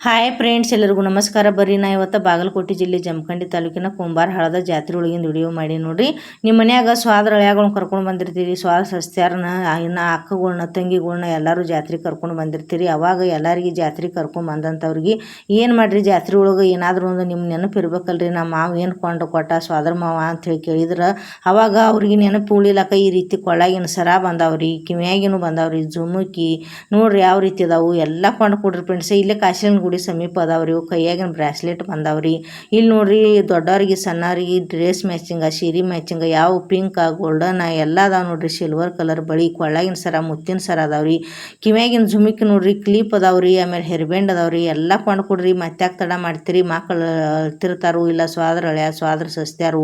Hi friends, ಎಲ್ಲರಿಗೂ ನಮಸ್ಕಾರ. ಬರ್ರಿ ನಾ ಇವತ್ತು ಬಾಗಲಕೋಟೆ ಜಿಲ್ಲೆ ಜಮಖಂಡಿ ತಾಲೂಕಿನ ಕುಂಬಾರಹಾಳದ ಜಾತ್ರೆ ಒಳಗಿಂದ ವಿಡಿಯೋ ಮಾಡಿ ನೋಡ್ರಿ. ನಿಮ್ಮ ಮನ್ಯಾಗ ಸ್ವಾದ ರಳ್ಯಾಗಳನ್ನ ಕರ್ಕೊಂಡು ಬಂದಿರ್ತೀರಿ, ಸ್ವಾದ ಸಸ್ತ್ಯಾರನ ಇನ್ನು ಅಕ್ಕಗಳನ್ನ ತಂಗಿಗಳನ್ನ ಎಲ್ಲರೂ ಜಾತ್ರೆ ಕರ್ಕೊಂಡು ಬಂದಿರ್ತೀರಿ. ಅವಾಗ ಎಲ್ಲರಿಗೆ ಜಾತ್ರೆ ಕರ್ಕೊಂಡು ಬಂದಂಥವ್ರಿಗೆ ಏನು ಮಾಡಿರಿ, ಜಾತ್ರೆ ಒಳಗೆ ಏನಾದರೂ ಒಂದು ನಿಮ್ಮ ನೆನಪು ಇರ್ಬೇಕಲ್ರಿ. ನಮ್ಮ ಮಾವ ಏನು ಕೊಂಡು ಕೊಟ್ಟ ಸ್ವಾದರ ಮಾವ ಅಂಥೇಳಿ ಕೇಳಿದ್ರೆ ಅವಾಗ ಅವ್ರಿಗೆ ನೆನಪು ಉಳಿಲಕ್ಕ ಈ ರೀತಿ ಕೊಳ್ಳಾಗಿನ ಸರ ಬಂದಾವ್ರಿ, ಕಿವಿಯಾಗಿನೂ ಬಂದಾವ್ರಿ, ಜುಮುಕಿ ನೋಡ್ರಿ ಯಾವ ರೀತಿ ಅದಾವು ಎಲ್ಲ ಕೊಂಡು ಕೊಡ್ರಿ ಫ್ರೆಂಡ್ಸ್. ಇಲ್ಲೇ ಕಾಶಿನ ಗುಡಿ ಸಮೀಪ ಅದಾವ್ರಿ. ಇವು ಕೈಯಾಗಿನ ಬ್ರಾಸ್ಲೆಟ್ ಬಂದಾವ್ರಿ. ಇಲ್ಲಿ ನೋಡ್ರಿ ದೊಡ್ಡವ್ರಿಗೆ ಸಣ್ಣವ್ರಿಗೆ ಡ್ರೆಸ್ ಮ್ಯಾಚಿಂಗ, ಸೀರೆ ಮ್ಯಾಚಿಂಗ, ಯಾವ ಪಿಂಕ್ ಗೋಲ್ಡನ್ ಎಲ್ಲ ಅದಾವ ನೋಡ್ರಿ. ಸಿಲ್ವರ್ ಕಲರ್ ಬಳಿ, ಕೊಳ್ಳಾಗಿನ ಸರ, ಮುತ್ತಿನ ಸರ ಅದಾವ್ರಿ. ಕಿವ್ಯಾಗಿನ ಜುಮಿಕಿ ನೋಡ್ರಿ, ಕ್ಲಿಪ್ ಅದಾವ್ರಿ, ಆಮೇಲೆ ಹೆರ್ಬ್ಯಾಂಡ್ ಅದಾವ್ರಿ. ಎಲ್ಲ ಕೊಂಡು ಕೊಡ್ರಿ. ಮತ್ತ್ಯಾಕೆ ತಡ ಮಾಡ್ತೀರಿ, ಮಕ್ಕಳು ಅಳ್ತಿರ್ತಾರು, ಇಲ್ಲ ಸ್ವಾದ್ರ ಹಳ್ಯಾ ಸ್ವಾದ್ರ ಸಸ್ತ್ಯಾರು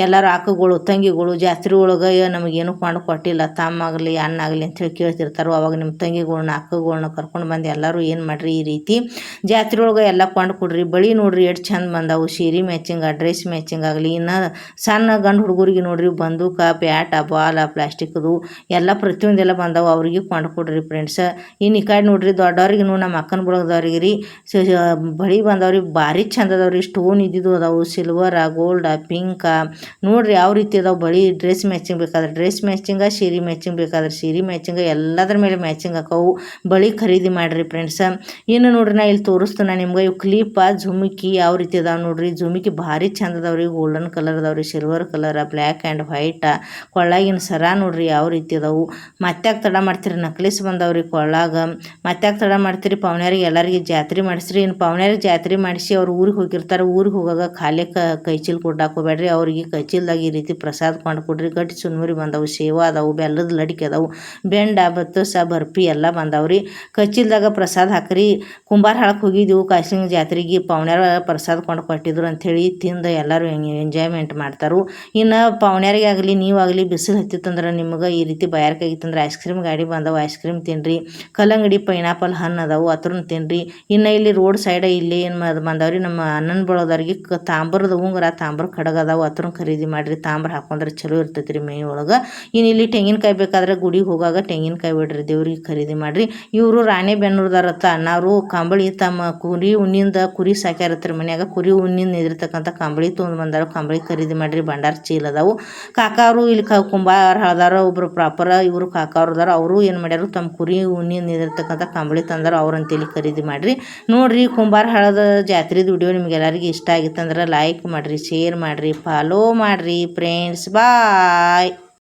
ಎಲ್ಲರೂ ಅಕ್ಕಗಳು ತಂಗಿಗಳು ಜಾತ್ರೆ ಒಳಗೆ ನಮಗೇನು ಕೊಂಡು ಕೊಟ್ಟಿಲ್ಲ, ತಮ್ಮಾಗಲಿ ಅಣ್ಣಾಗಲಿ ಅಂಥೇಳಿ ಕೇಳ್ತಿರ್ತಾರೋ. ಅವಾಗ ನಿಮ್ಮ ತಂಗಿಗಳ್ನ ಅಕ್ಕಗಳನ್ನ ಕರ್ಕೊಂಡು ಬಂದು ಎಲ್ಲರೂ ಏನು ಮಾಡಿರಿ, ಈ ರೀತಿ ಜಾತ್ರೆ ಒಳಗೆ ಎಲ್ಲ ಕೊಂಡು ಕೊಡ್ರಿ. ಬಳಿ ನೋಡ್ರಿ ಎಷ್ಟು ಚಂದ ಬಂದಾವು, ಸೀರೆ ಮ್ಯಾಚಿಂಗ್, ಡ್ರೆಸ್ ಮ್ಯಾಚಿಂಗ್ ಆಗಲಿ. ಇನ್ನು ಸಣ್ಣ ಗಂಡು ಹುಡುಗರಿಗೆ ನೋಡ್ರಿ ಬಂದೂಕ, ಬ್ಯಾಟ, ಬಾಲ, ಪ್ಲಾಸ್ಟಿಕ್ದು ಎಲ್ಲ ಪ್ರತಿಯೊಂದೆಲ್ಲ ಬಂದಾವು, ಅವ್ರಿಗೆ ಕೊಂಡು ಕೊಡ್ರಿ ಫ್ರೆಂಡ್ಸ್. ಇನ್ನು ಈ ಕಡೆ ನೋಡ್ರಿ ದೊಡ್ಡವ್ರಿಗೆ ನಮ್ಮ ಅಕ್ಕನ ಬಳಗದವ್ರಿಗೆ ರೀ ಬಳಿ ಬಂದವ್ರಿ, ಭಾರಿ ಚಂದ ಅದಾವ್ರಿ. ಸ್ಟೋನ್ ಇದ್ದಿದ್ದು ಅದಾವು, ಸಿಲ್ವರ, ಗೋಲ್ಡ, ಪಿಂಕ ನೋಡ್ರಿ ಯಾವ ರೀತಿ ಅದಾವೆ. ಬಳಿ ಡ್ರೆಸ್ ಮ್ಯಾಚಿಂಗ್ ಬೇಕಾದ್ರೆ ಡ್ರೆಸ್ ಮ್ಯಾಚಿಂಗ, ಸೀರೆ ಮ್ಯಾಚಿಂಗ್ ಬೇಕಾದ್ರೆ ಸೀರೆ ಮ್ಯಾಚಿಂಗ, ಎಲ್ಲದ್ರ ಮೇಲೆ ಮ್ಯಾಚಿಂಗ್ ಹಾಕವು. ಬಳಿ ಖರೀದಿ ಮಾಡಿರಿ ಫ್ರೆಂಡ್ಸ್. ಇನ್ನು ನೋಡ್ರಿ ನಾ ಇಲ್ಲಿ ತೋರಿಸ್ತಾನೆ ನಿಮ್ಗೆ ಇವು ಕ್ಲಿಪ, ಜುಮುಕಿ ಯಾವ ರೀತಿ ಅದಾವೆ ನೋಡ್ರಿ. ಜುಮುಕಿ ಭಾರಿ ಚಂದ ಅದಾವ್ರಿ, ಗೋಲ್ಡನ್ ಕಲರ್ ಅದಾವ್ರಿ, silver colour, black and white. ಕೊಳ್ಳಾಗಿನ ಸರ ನೋಡ್ರಿ ಯಾವ ರೀತಿ ಅದಾವು. ಮತ್ತ್ಯಾಕೆ ತಡ ಮಾಡ್ತೀರಿ, ನಕ್ಲಿಸ್ ಬಂದಾವ್ರಿ ಕೊಳ್ಳಾಗ. ಮತ್ತ್ಯಾಕೆ ತಡ ಮಾಡ್ತೀರಿ, ಪವನ್ಯಾರಿಗೆ ಎಲ್ಲರಿಗೆ ಜಾತ್ರೆ ಮಾಡಿಸ್ರಿ. ಇನ್ನು ಪವನ್ಯಾರಿಗೆ ಜಾತ್ರೆ ಮಾಡಿಸಿ ಅವ್ರು ಊರಿಗೆ ಹೋಗಿರ್ತಾರೆ. ಊರಿಗೆ ಹೋಗಾಗ ಖಾಲಿ ಕೈಚೀಲ ಕೊಡ್ಲಾಕೋಬೇಡ್ರಿ. ಅವ್ರಿಗೆ ಕೈಚೀಲ್ದಾಗ ಈ ರೀತಿ ಪ್ರಸಾದ ಕೊಂಡು ಕೊಡ್ರಿ. ಗಟ್ಟಿ ಚುನ್ಮುರಿ ಬಂದಾವು, ಸೇವಾ ಅದಾವು, ಬೆಲ್ಲದ ಲಡಿಕೆ ಅದಾವು, ಬೆಂಡ, ಬತ್ತಸ, ಬರ್ಫಿ ಎಲ್ಲ ಬಂದಾವ್ರಿ. ಕೈಚೀಲ್ದಾಗ ಪ್ರಸಾದ ಹಾಕ್ರಿ. ಕುಂಬಾರಹಾಳಕ್ಕೆ ಹೋಗಿದ್ದೆವು ಕಾಶಿನ ಜಾತ್ರೆಗೆ, ಪವನ್ಯಾರ ಪ್ರಸಾದ ಕೊಂಡು ಕೊಟ್ಟಿದ್ರು ಅಂಥೇಳಿ ತಿಂದು ಎಲ್ಲರೂ ಎಂಜಾಯ್ಮೆಂಟ್ ಮಾಡ್ತಾರೆ. ಇನ್ನು ಪವನ್ಯಾರಿಗೆ ಆಗಲಿ ನೀವಾಗಲಿ ಬಿಸಿಲು ಹತ್ತಿತ್ತಂದ್ರೆ ನಿಮ್ಗೆ ಈ ರೀತಿ ಬಯಾರ್ಕಾಗಿತ್ತಂದ್ರೆ ಐಸ್ ಕ್ರೀಮ್ ಗಾಡಿ ಬಂದವು, ಐಸ್ ಕ್ರೀಮ್ ತಿನ್ನಿರಿ. ಕಲ್ಲಂಗಡಿ, ಪೈನಾಪಲ್ ಹಣ್ಣು ಅದಾವು, ಅದ್ರನ್ನ ತಿನ್ನಿರಿ. ಇನ್ನು ಇಲ್ಲಿ ರೋಡ್ ಸೈಡ್ ಇಲ್ಲಿ ಏನು ಬಂದಾವ್ರಿ ನಮ್ಮ ಅಣ್ಣನ ಬಳದವ್ರಿಗೆ ತಾಂಬರದ ಉಂಗುರ, ತಾಂಬ್ರ ಖಡ್ಗ ಅದಾವು, ಅದ್ರನ್ನ ಖರೀದಿ ಮಾಡಿರಿ. ತಾಂಬ್ರ ಹಾಕೊಂಡ್ರೆ ಚಲೋ ಇರ್ತೈತಿ ರೀ ಮೈ ಒಳಗೆ. ಇನ್ನು ಇಲ್ಲಿ ತೆಂಗಿನಕಾಯಿ ಬೇಕಾದ್ರೆ ಗುಡಿಗೆ ಹೋಗಾಗ ತೆಂಗಿನಕಾಯಿ ಬಿಡ್ರಿ, ದೇವ್ರಿಗೆ ಖರೀದಿ ಮಾಡಿರಿ. ಇವರು ರಾಣೆಬೆನ್ನೂರ್ದಾರತ್ತ ಅಣ್ಣಾರು ಕಂಬಳಿ ತಮ್ಮ ಕುರಿ ಉಣ್ಣಿಂದ ಕುರಿ ಸಾಕ್ಯಾರತ್ತರ ಮನ್ಯಾಗ, ಕುರಿ ಉಣ್ಣಿಂದ ಇದಿರ್ತಕ್ಕಂಥ ಕಂಬಳಿ ತೊಗೊಂಡು ಬಂದಾರ. ಕಂಬಳಿ ಖರೀದಿ ಮಾಡಿರಿ. ಭಂಡಾರ ಚೀಲ ಅದಾವು. ಕಾಕಾವರು ಇಲ್ಲಿ ಕುಂಬಾರಹಾಳದಾರ ಒಬ್ರು ಪ್ರಾಪರ, ಇವರು ಕಾಕಾವ್ರದಾರ. ಅವರು ಏನು ಮಾಡ್ಯಾರು, ತಮ್ಮ ಕುರಿ ಉಣ್ಣಿಂದ ಇದಿರ್ತಕ್ಕಂಥ ಕಂಬಳಿ ತಂದಾರ, ಅವ್ರಂತೇಳಿ ಖರೀದಿ ಮಾಡಿರಿ. ನೋಡ್ರಿ ಕುಂಬಾರಹಾಳದ ಜಾತ್ರೆದು ವಿಡಿಯೋ ನಿಮ್ಗೆ ಎಲ್ಲರಿಗೂ ಇಷ್ಟ ಆಗಿತ್ತಂದ್ರೆ ಲೈಕ್ ಮಾಡಿರಿ, ಶೇರ್ ಮಾಡಿರಿ, ಫಾಲೋ ಮಾಡಿರಿ ಫ್ರೆಂಡ್ಸ್. ಬಾಯ್.